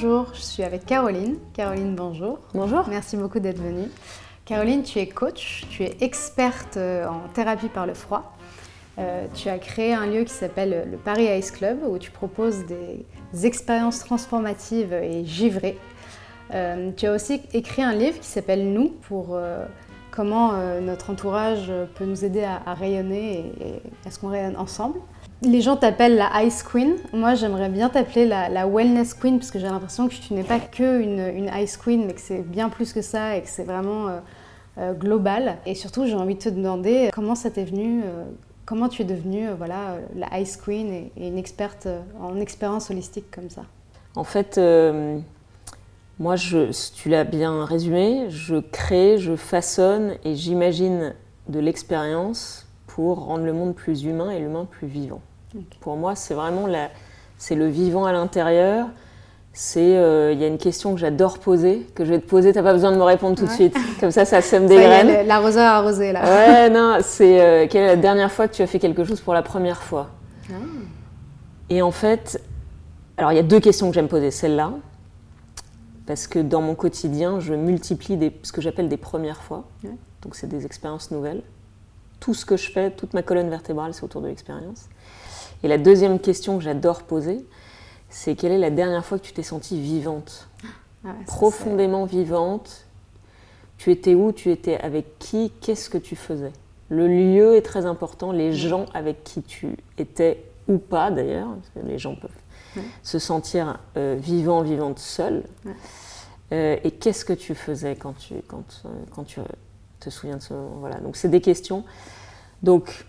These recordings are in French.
Bonjour, je suis avec Caroline. Caroline, bonjour. Bonjour. Merci beaucoup d'être venue. Caroline, tu es coach, tu es experte en thérapie par le froid. Tu as créé un lieu qui s'appelle le Paris Ice Club où tu proposes des expériences transformatives et givrées. Tu as aussi écrit un livre qui s'appelle Nous pour comment notre entourage peut nous aider à rayonner et à ce qu'on rayonne ensemble. Les gens t'appellent la Ice Queen. Moi, j'aimerais bien t'appeler la Wellness Queen parce que j'ai l'impression que tu n'es pas qu'une Ice Queen, mais que c'est bien plus que ça et que c'est vraiment global. Et surtout, j'ai envie de te demander comment ça t'est venu, comment tu es devenue la Ice Queen et une experte en expérience holistique comme ça. En fait, moi, tu l'as bien résumé, je crée, je façonne et j'imagine de l'expérience pour rendre le monde plus humain et l'humain plus vivant. Okay. Pour moi, c'est vraiment c'est le vivant à l'intérieur. Il y a une question que j'adore poser, que je vais te poser, tu n'as pas besoin de me répondre tout de suite. Comme ça sème des graines. L'arroseur arrosé, là. Ouais, non, c'est quelle est la dernière fois que tu as fait quelque chose pour la première fois ? Et en fait, alors il y a deux questions que j'aime poser. Celle-là, parce que dans mon quotidien, je multiplie ce que j'appelle des premières fois. Ouais. Donc c'est des expériences nouvelles. Tout ce que je fais, toute ma colonne vertébrale, c'est autour de l'expérience. Et la deuxième question que j'adore poser, c'est quelle est la dernière fois que tu t'es sentie vivante ? Profondément vivante. Tu étais où ? Tu étais avec qui ? Qu'est-ce que tu faisais ? Le lieu est très important, les gens avec qui tu étais ou pas d'ailleurs, parce que les gens peuvent se sentir vivantes seuls. Et qu'est-ce que tu faisais quand tu te souviens de ce moment ? Voilà, donc c'est des questions. Donc,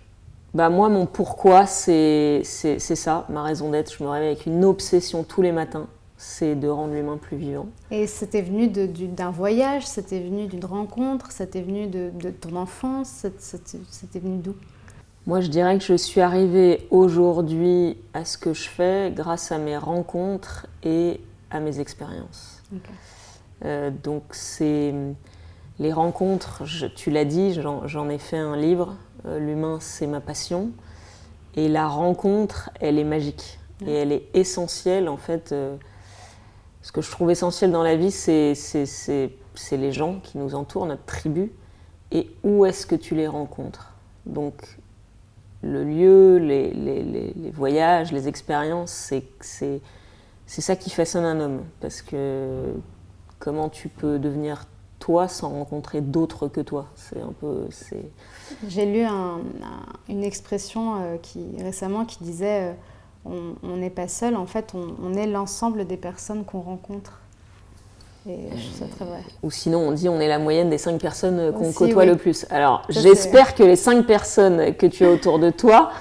moi, mon pourquoi, c'est ça, ma raison d'être. Je me réveille avec une obsession tous les matins, c'est de rendre l'humain plus vivant. Et c'était venu d'un voyage, c'était venu d'une rencontre, c'était venu de ton enfance, c'était venu d'où ? Moi, je dirais que je suis arrivée aujourd'hui à ce que je fais grâce à mes rencontres et à mes expériences. Okay. Donc, c'est les rencontres, tu l'as dit, j'en ai fait un livre. L'humain, c'est ma passion. Et la rencontre, elle est magique. Et elle est essentielle, en fait. Ce que je trouve essentiel dans la vie, c'est les gens qui nous entourent, notre tribu. Et où est-ce que tu les rencontres ? Donc, le lieu, les voyages, les expériences, c'est ça qui façonne un homme. Parce que comment tu peux devenir toi sans rencontrer d'autres que toi ? J'ai lu une expression récemment qui disait on n'est pas seul, en fait on est l'ensemble des personnes qu'on rencontre. Et je trouve ça très vrai. Ou sinon on dit on est la moyenne des 5 personnes qu'on côtoie le plus. Alors j'espère que les 5 personnes que tu as autour de toi,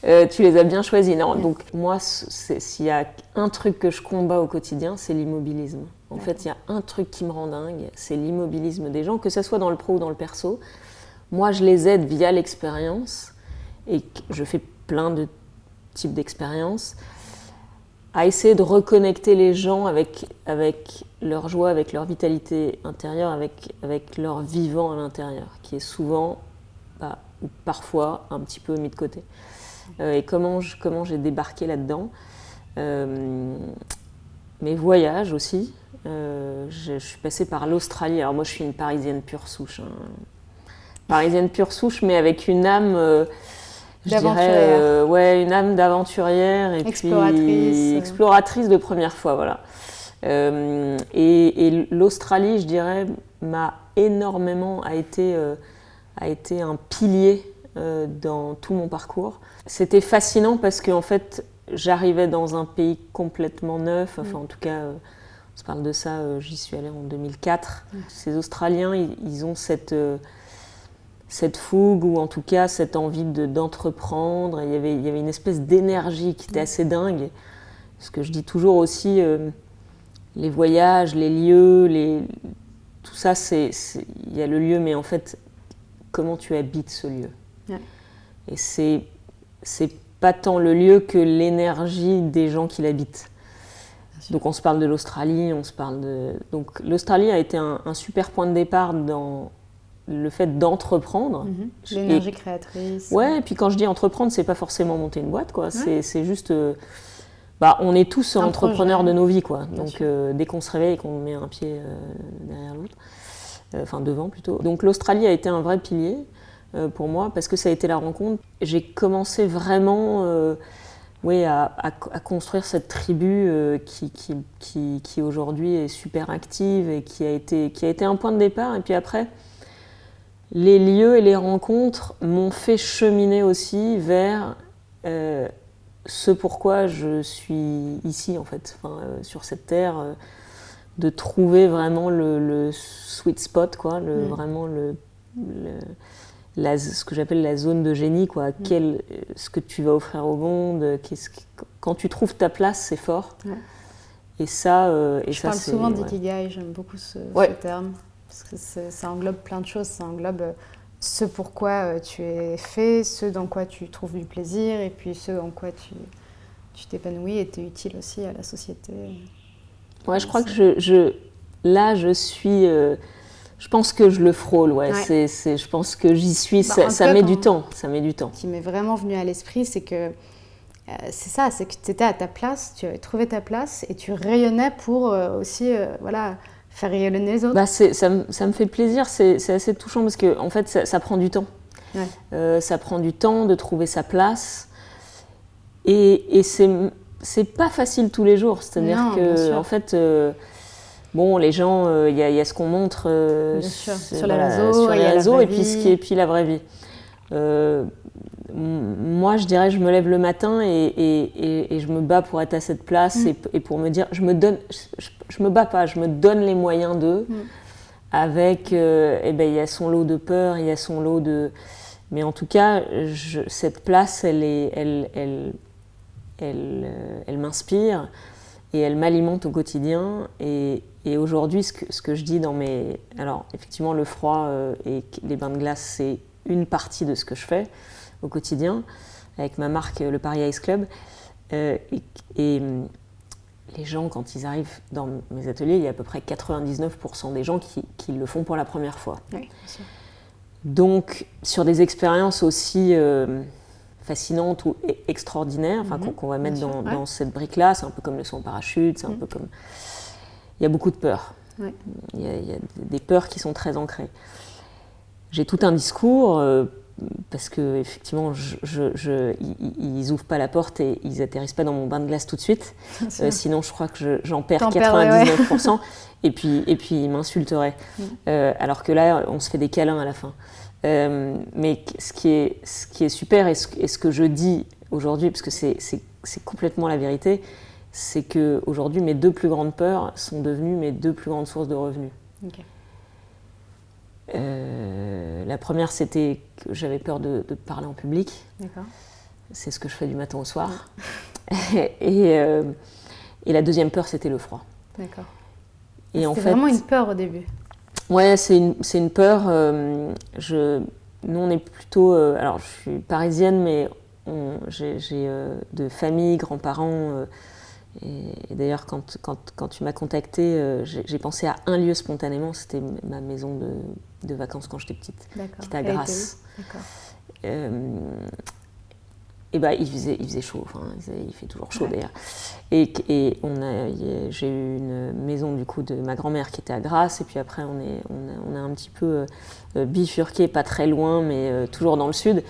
tu les as bien choisies. Non, donc moi, s'il y a un truc que je combats au quotidien, c'est l'immobilisme. En fait, il y a un truc qui me rend dingue, c'est l'immobilisme des gens, que ce soit dans le pro ou dans le perso. Moi, je les aide via l'expérience, et je fais plein de types d'expériences, à essayer de reconnecter les gens avec leur joie, avec leur vitalité intérieure, avec leur vivant à l'intérieur, qui est souvent, ou parfois, un petit peu mis de côté. Et comment j'ai débarqué là-dedans. Mes voyages aussi. Je suis passée par l'Australie. Alors moi, je suis une Parisienne pure souche. Parisienne pure souche, mais avec une âme, je dirais, une âme d'aventurière et exploratrice de première fois, voilà. Et l'Australie, je dirais, a été un pilier dans tout mon parcours. C'était fascinant parce qu'en fait, j'arrivais dans un pays complètement neuf, en tout cas, on se parle de ça, j'y suis allée en 2004. Ces Australiens, ils ont cette fougue, ou en tout cas cette envie d'entreprendre. Il y avait une espèce d'énergie qui était assez dingue. Ce que je dis toujours aussi, les voyages, les lieux, tout ça, il y a le lieu, mais en fait, comment tu habites ce lieu. Et c'est pas tant le lieu que l'énergie des gens qui l'habitent. Donc on se parle de l'Australie, donc l'Australie a été un super point de départ dans le fait d'entreprendre. L'énergie créatrice. Ouais, et puis quand je dis entreprendre, c'est pas forcément monter une boîte, quoi. C'est juste on est tous entrepreneurs de nos vies, quoi. Donc dès qu'on se réveille et qu'on met un pied derrière l'autre, enfin devant plutôt. Donc l'Australie a été un vrai pilier pour moi parce que ça a été la rencontre. J'ai commencé vraiment à construire cette tribu qui aujourd'hui est super active et qui a été un point de départ. Et puis après, les lieux et les rencontres m'ont fait cheminer aussi vers ce pourquoi je suis ici, en fait, sur cette terre, de trouver vraiment le sweet spot, quoi, vraiment ce que j'appelle la zone de génie, quoi. Ce que tu vas offrir au monde, quand tu trouves ta place, c'est fort. Ouais. Et ça, je parle souvent d'ikigai, j'aime beaucoup ce terme, parce que ça englobe plein de choses, ça englobe ce pourquoi tu es fait, ce dans quoi tu trouves du plaisir, et puis ce en quoi tu t'épanouis et tu es utile aussi à la société. Ouais, je crois que je suis... je pense que je le frôle, je pense que j'y suis, ça met du temps. Ça met du temps. Ce qui m'est vraiment venu à l'esprit, c'est que c'est que tu étais à ta place, tu avais trouvé ta place et tu rayonnais pour aussi faire rayonner les autres. Ça me fait plaisir, c'est assez touchant parce que en fait, ça prend du temps. Ouais. Ça prend du temps de trouver sa place et c'est pas facile tous les jours. C'est-à-dire que en fait, les gens, il y a ce qu'on montre sur les réseaux, et puis la vraie vie. Moi, je dirais, je me lève le matin et je me bats pour être à cette place et pour me dire, je me bats pas, je me donne les moyens d'eux. Avec, il y a son lot de peur, il y a son lot de... Mais en tout cas, cette place, elle m'inspire et elle m'alimente au quotidien. Et aujourd'hui, ce que je dis dans mes... Alors, effectivement, le froid et les bains de glace, c'est une partie de ce que je fais au quotidien, avec ma marque, le Paris Ice Club. Et les gens, quand ils arrivent dans mes ateliers, il y a à peu près 99% des gens qui le font pour la première fois. Oui, bien sûr. Donc, sur des expériences aussi fascinantes ou extraordinaires, qu'on va mettre dans cette brique-là, c'est un peu comme le saut en parachute, c'est un peu comme... Il y a beaucoup de peurs. Ouais. Il y a des peurs qui sont très ancrées. J'ai tout un discours... parce que effectivement, ils ouvrent pas la porte et ils atterrissent pas dans mon bain de glace tout de suite. Sinon, je crois que j'en perds 99%. Et puis ils m'insulteraient. Alors que là, on se fait des câlins à la fin. Mais ce qui est super et ce que je dis aujourd'hui, parce que c'est complètement la vérité, c'est que aujourd'hui, mes 2 plus grandes peurs sont devenues mes 2 plus grandes sources de revenus. Okay. La première, c'était que j'avais peur de parler en public. D'accord. C'est ce que je fais du matin au soir. Et la deuxième peur, c'était le froid. D'accord. Et c'était vraiment une peur au début. Ouais, c'est une peur. Nous, on est plutôt... alors, je suis parisienne, mais j'ai de famille, grands-parents... Et d'ailleurs, quand tu m'as contactée, j'ai pensé à un lieu spontanément, c'était ma maison de vacances quand j'étais petite, qui était à Grasse. Il faisait chaud, il fait toujours chaud d'ailleurs. Et j'ai eu une maison du coup de ma grand-mère qui était à Grasse, et puis après on a un petit peu bifurqué, pas très loin, mais toujours dans le sud.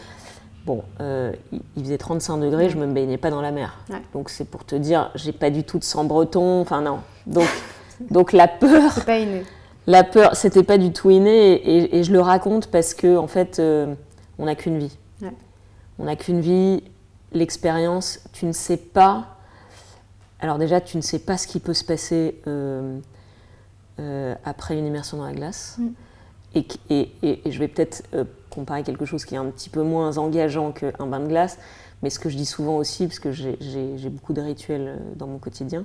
Bon, il faisait 35 degrés, je ne me baignais pas dans la mer. Ouais. Donc c'est pour te dire, j'ai pas du tout de sang breton, non. Donc la peur... C'est pas inné. La peur, c'était pas du tout inné et je le raconte parce que en fait, on n'a qu'une vie. Ouais. On n'a qu'une vie, l'expérience, tu ne sais pas... Alors déjà, tu ne sais pas ce qui peut se passer après une immersion dans la glace. Et je vais peut-être comparer quelque chose qui est un petit peu moins engageant qu'un bain de glace, mais ce que je dis souvent aussi, parce que j'ai beaucoup de rituels dans mon quotidien,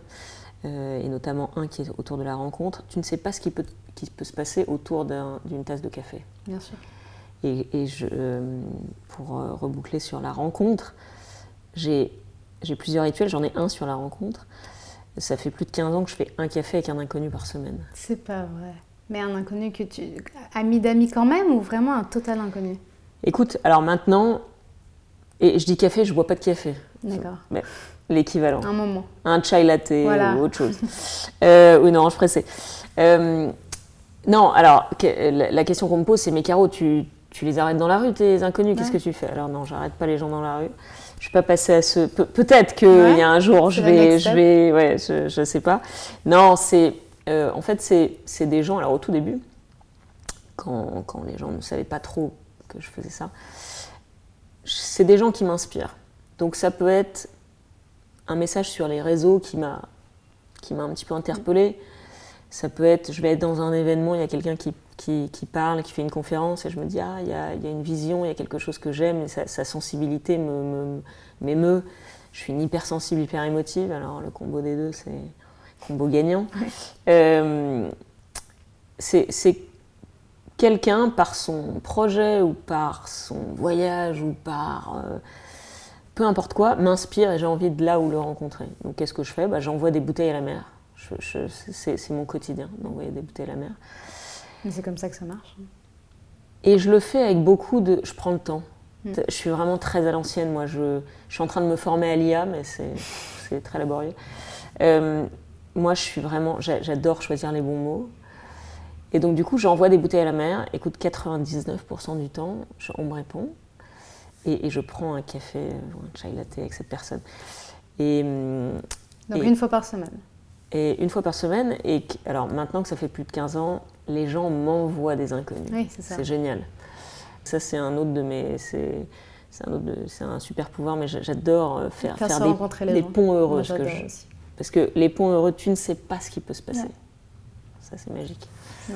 et notamment un qui est autour de la rencontre, tu ne sais pas ce qui peut se passer autour d'une tasse de café. Bien sûr. Et pour reboucler sur la rencontre, j'ai plusieurs rituels, j'en ai un sur la rencontre. Ça fait plus de 15 ans que je fais un café avec un inconnu par semaine. C'est pas vrai. Mais un inconnu que ami d'amis quand même, ou vraiment un total inconnu? Écoute, alors maintenant, et je dis café, je bois pas de café. D'accord. L'équivalent. Un moment. Un chai latte Voilà. ou autre chose. Ou une orange pressée. Non, alors, la question qu'on me pose, c'est, mais Caro, tu les arrêtes dans la rue, tes inconnus, qu'est-ce que tu fais? Alors non, j'arrête pas les gens dans la rue. Je suis pas passée à ce... Peut-être qu'il y a un jour, je sais pas. Non, en fait, c'est des gens, alors au tout début, quand les gens ne savaient pas trop que je faisais ça, c'est des gens qui m'inspirent. Donc ça peut être un message sur les réseaux qui m'a un petit peu interpellée. Ça peut être, je vais être dans un événement, il y a quelqu'un qui parle, qui fait une conférence, et je me dis, il y a une vision, il y a quelque chose que j'aime, et sa sensibilité m'émeut. Je suis une hypersensible, hyper émotive, alors le combo des deux, c'est combo gagnant. C'est quelqu'un, par son projet, ou par son voyage, ou par... peu importe quoi, m'inspire et j'ai envie de là où le rencontrer. Donc qu'est-ce que je fais? J'envoie des bouteilles à la mer. C'est mon quotidien d'envoyer des bouteilles à la mer. Mais c'est comme ça que ça marche. Et je le fais avec beaucoup de... Je prends le temps. Je suis vraiment très à l'ancienne, moi. Je suis en train de me former à l'IA, mais c'est très laborieux. Moi, je suis vraiment... J'adore choisir les bons mots. Et donc, du coup, j'envoie des bouteilles à la mer. Écoute, 99% du temps, on me répond. Et je prends un café ou un chai latte avec cette personne. Donc, une fois par semaine. Et une fois par semaine. Et alors, maintenant que ça fait plus de 15 ans, les gens m'envoient des inconnus. Oui, c'est ça. C'est génial. Ça, c'est un autre de mes... C'est un super pouvoir, mais j'adore faire des ponts heureux. Moi, j'adore aussi. Parce que les ponts heureux, tu ne sais pas ce qui peut se passer. Ouais. Ça, c'est magique. Non.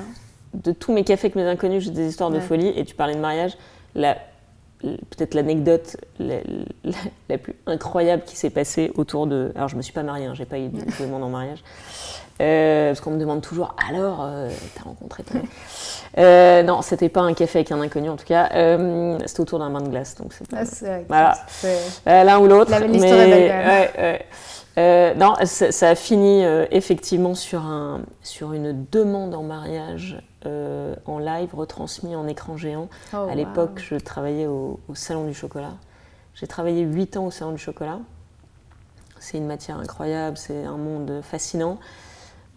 De tous mes cafés avec mes inconnus, j'ai des histoires de folie. Et tu parlais de mariage. Peut-être l'anecdote la plus incroyable qui s'est passée autour de... Alors, je ne me suis pas mariée, j'ai pas eu de demande en mariage. Parce qu'on me demande toujours, alors, t'as rencontré ton... Non, c'était pas un café avec un inconnu, en tout cas. C'était autour d'un bain de glace. Donc voilà. L'un ou l'autre. L'histoire est belle. Non, ça a fini effectivement sur une demande en mariage en live, retransmis en écran géant. À l'époque, je travaillais au Salon du Chocolat. J'ai travaillé 8 ans au Salon du Chocolat. C'est une matière incroyable, c'est un monde fascinant.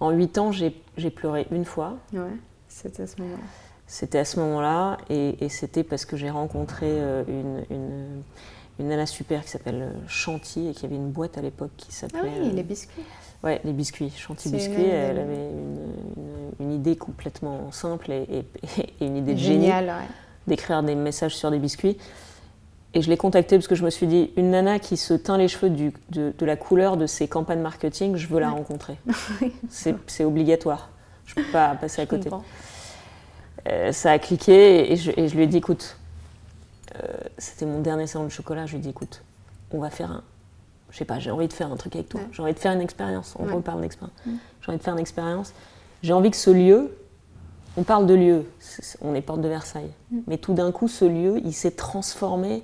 En 8 ans, j'ai pleuré une fois. Ouais, c'était à ce moment-là. C'était à ce moment-là, et c'était parce que j'ai rencontré une nana super qui s'appelle Chanty, et qui avait une boîte à l'époque qui s'appelait... Ah oui, les biscuits. Ouais, les biscuits. Chanty Biscuits, elle avait une idée complètement simple et une idée de génie, d'écrire des messages sur des biscuits. Et je l'ai contactée parce que je me suis dit, une nana qui se teint les cheveux de la couleur de ses campagnes marketing, je veux la rencontrer. C'est obligatoire. Je ne peux pas passer à côté. Ça a cliqué et je lui ai dit, écoute, c'était mon dernier salon de chocolat, je lui ai dit, écoute, on va faire je sais pas, j'ai envie de faire un truc avec toi. J'ai envie de faire une expérience. On reparle d'expérience. J'ai envie de faire une expérience. J'ai envie que ce lieu, on parle de lieu, on est porte de Versailles, mais tout d'un coup, ce lieu, il s'est transformé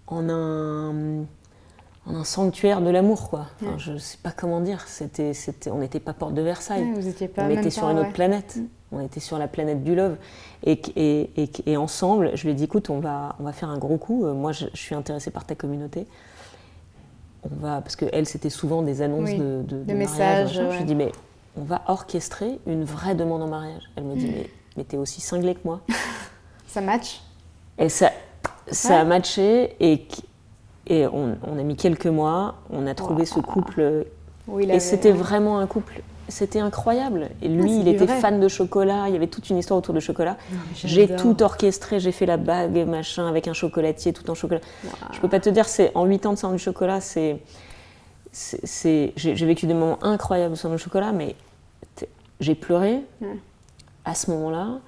en un sanctuaire de l'amour, quoi. Enfin, je ne sais pas comment dire. On n'était pas porte de Versailles. Vous étiez pas on était sur une autre planète. On était sur la planète du love. Et ensemble, je lui ai dit, écoute, on va faire un gros coup. Moi, je suis intéressée par ta communauté. Parce qu'elle, c'était souvent des annonces de messages. Je lui ai dit, mais on va orchestrer une vraie demande en mariage. Elle me dit, mais t'es aussi cinglée que moi. Ça match. Et ça a matché. Et on a mis quelques mois, on a trouvé ce couple. Et c'était vraiment un couple. C'était incroyable. Et lui, il était fan de chocolat. Il y avait toute une histoire autour de chocolat. J'ai tout orchestré. J'ai fait la bague, machin, avec un chocolatier, tout en chocolat. Je peux pas te dire, en 8 ans de salon du chocolat, j'ai vécu des moments incroyables au salon du chocolat, mais j'ai pleuré à ce moment-là.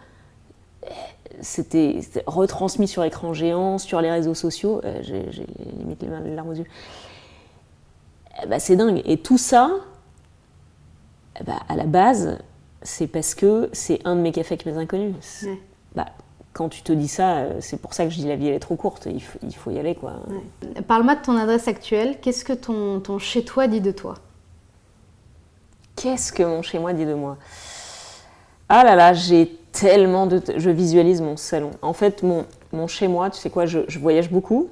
C'était retransmis sur écran géant, sur les réseaux sociaux. J'ai limite les larmes aux yeux. C'est dingue. Et tout ça, à la base, c'est parce que c'est un de mes cafés avec mes inconnus. Quand tu te dis ça, c'est pour ça que je dis la vie elle est trop courte. Il faut y aller, quoi. Parle-moi de ton adresse actuelle. Qu'est-ce que ton chez-toi dit de toi? Qu'est-ce que mon chez-moi dit de moi? Ah là là, j'ai tellement de... Je visualise mon salon. En fait, mon chez-moi, tu sais quoi, je voyage beaucoup.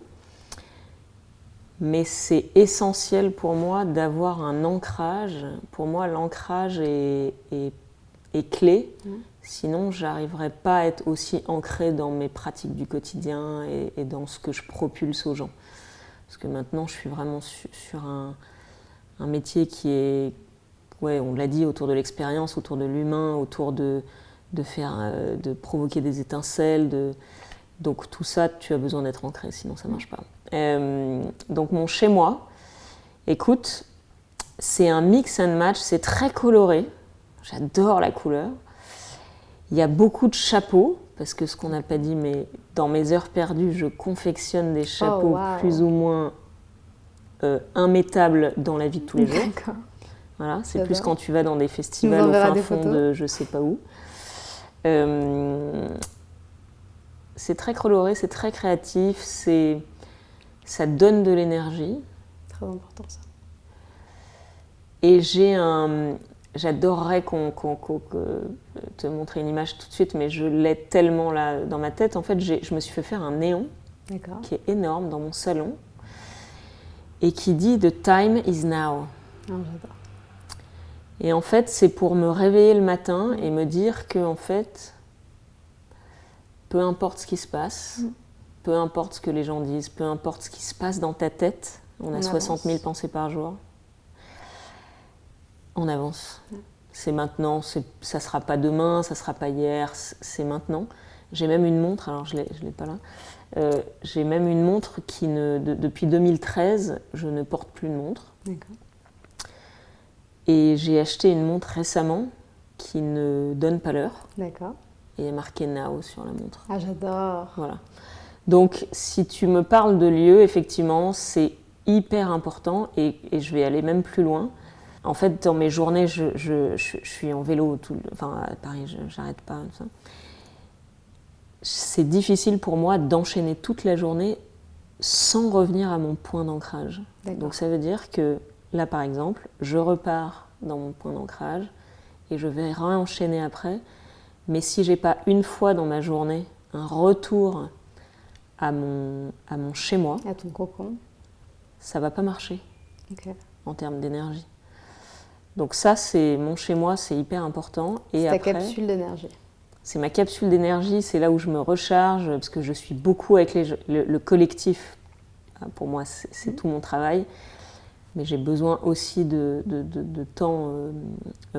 Mais c'est essentiel pour moi d'avoir un ancrage. Pour moi, l'ancrage est clé. Sinon, je n'arriverai pas à être aussi ancrée dans mes pratiques du quotidien et dans ce que je propulse aux gens. Parce que maintenant, je suis vraiment sur un métier qui est, on l'a dit, autour de l'expérience, autour de l'humain, autour de provoquer des étincelles. Donc tout ça, tu as besoin d'être ancré, sinon ça ne marche pas. Donc mon chez-moi, écoute, c'est un mix and match, c'est très coloré, j'adore la couleur. Il y a beaucoup de chapeaux, parce que ce qu'on n'a pas dit, mais dans mes heures perdues, je confectionne des chapeaux plus ou moins immétables dans la vie de tous les jours. D'accord. Voilà, c'est plus quand tu vas dans des festivals au fin fond de je sais pas où. C'est très coloré, c'est très créatif, ça donne de l'énergie. Très important ça. Et j'adorerais te montrer une image tout de suite, mais je l'ai tellement là dans ma tête. En fait, je me suis fait faire un néon qui est énorme dans mon salon et qui dit « The time is now ». J'adore. Et en fait, c'est pour me réveiller le matin et me dire que, en fait, peu importe ce qui se passe, peu importe ce que les gens disent, peu importe ce qui se passe dans ta tête, on a 60 000 pensées par jour, on avance. C'est maintenant, ça ne sera pas demain, ça ne sera pas hier, c'est maintenant. J'ai même une montre, alors je l'ai pas là, j'ai même une montre qui, depuis 2013, je ne porte plus de montre. D'accord. Et j'ai acheté une montre récemment qui ne donne pas l'heure. D'accord. Et il y a marqué Now sur la montre. Ah, j'adore. Voilà. Donc, si tu me parles de lieu, effectivement, c'est hyper important et je vais aller même plus loin. En fait, dans mes journées, je suis en vélo, à Paris, j'arrête pas. Ça. C'est difficile pour moi d'enchaîner toute la journée sans revenir à mon point d'ancrage. Donc, ça veut dire que là, par exemple, je repars dans mon point d'ancrage et je vais réenchaîner après. Mais si j'ai pas une fois dans ma journée un retour à mon chez-moi, à ton cocon, ça va pas marcher en termes d'énergie. Donc ça, c'est mon chez-moi, c'est hyper important. Et c'est après, ta capsule d'énergie. C'est ma capsule d'énergie, c'est là où je me recharge, parce que je suis beaucoup avec le collectif. Pour moi, c'est tout mon travail. Mais j'ai besoin aussi de temps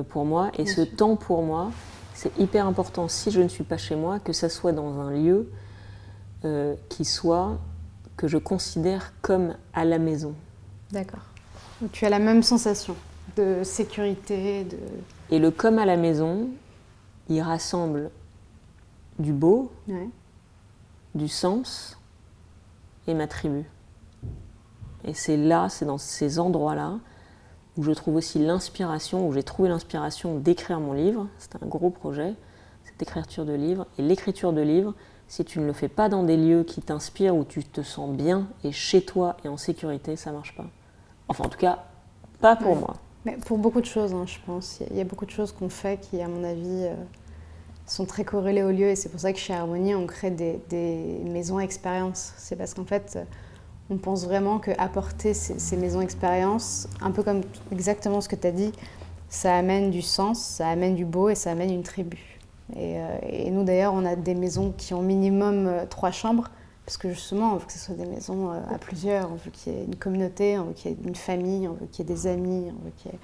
pour moi. Et ce temps pour moi, c'est hyper important, si je ne suis pas chez moi, que ça soit dans un lieu que je considère comme à la maison. D'accord. Donc, tu as la même sensation de sécurité. Et le comme à la maison, il rassemble du beau, du sens et ma tribu. Et c'est dans ces endroits-là où je trouve aussi l'inspiration, où j'ai trouvé l'inspiration d'écrire mon livre. C'était un gros projet, cette écriture de livre. Et l'écriture de livre, si tu ne le fais pas dans des lieux qui t'inspirent, où tu te sens bien et chez toi et en sécurité, ça ne marche pas. Enfin, en tout cas, pas pour moi. Mais pour beaucoup de choses, je pense. Il y a beaucoup de choses qu'on fait qui, à mon avis, sont très corrélées au lieu. Et c'est pour ça que chez Harmonie, on crée des maisons expériences. C'est parce qu'en fait, on pense vraiment qu'apporter ces maisons expériences, un peu comme exactement ce que tu as dit, ça amène du sens, ça amène du beau et ça amène une tribu. Et nous, d'ailleurs, on a des maisons qui ont minimum 3 chambres. Parce que justement, on veut que ce soit des maisons à plusieurs, on veut qu'il y ait une communauté, on veut qu'il y ait une famille, on veut qu'il y ait des amis, on veut qu'il y ait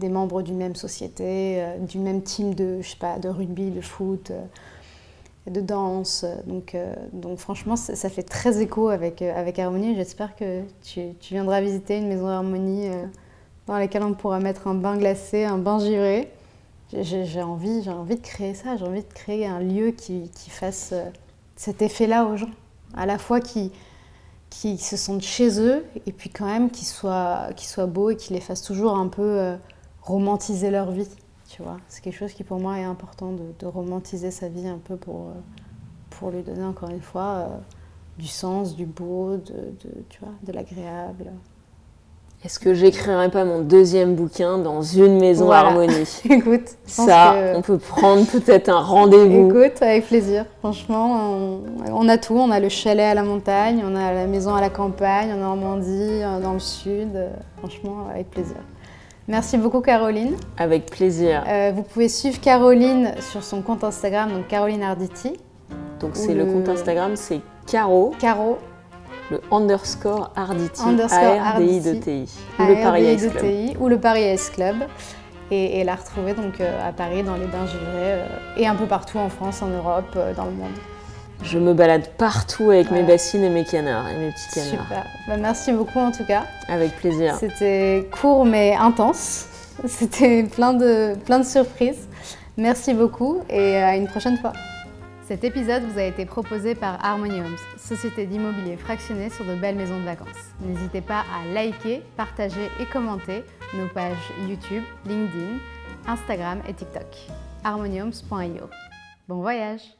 des membres d'une même société, du même team de rugby, de foot, de danse. Donc franchement, ça fait très écho avec Harmonie. J'espère que tu viendras visiter une maison Harmonie dans laquelle on pourra mettre un bain glacé, un bain givré. J'ai envie de créer ça, j'ai envie de créer un lieu qui fasse cet effet-là aux gens. À la fois qui se sentent chez eux et puis quand même qui soient beaux et qui les fassent toujours un peu romantiser leur vie, tu vois. C'est quelque chose qui pour moi est important de romantiser sa vie un peu pour lui donner encore une fois du sens, du beau, tu vois, de l'agréable. Est-ce que j'écrirai pas mon deuxième bouquin dans une maison harmonie? Écoute, ça, on peut prendre peut-être un rendez-vous. Écoute, avec plaisir. Franchement, on a tout. On a le chalet à la montagne, on a la maison à la campagne, en Normandie, dans le sud. Franchement, avec plaisir. Merci beaucoup, Caroline. Avec plaisir. Vous pouvez suivre Caroline sur son compte Instagram, donc Caroline Arditi. Donc c'est le compte Instagram, c'est Caro. Le _ Arditi, A-R-D-I-2-T-I, ou le Paris Ice Club. Ou le Paris Ice Club. Et la retrouver donc à Paris, dans les Bains-Givrés, et un peu partout en France, en Europe, dans le monde. Je me balade partout avec mes bassines et mes canards, et mes petits canards. Super. Merci beaucoup en tout cas. Avec plaisir. C'était court mais intense. C'était plein de surprises. Merci beaucoup et à une prochaine fois. Cet épisode vous a été proposé par Harmony Homes, société d'immobilier fractionné sur de belles maisons de vacances. N'hésitez pas à liker, partager et commenter nos pages YouTube, LinkedIn, Instagram et TikTok. harmonyhomes.io. Bon voyage!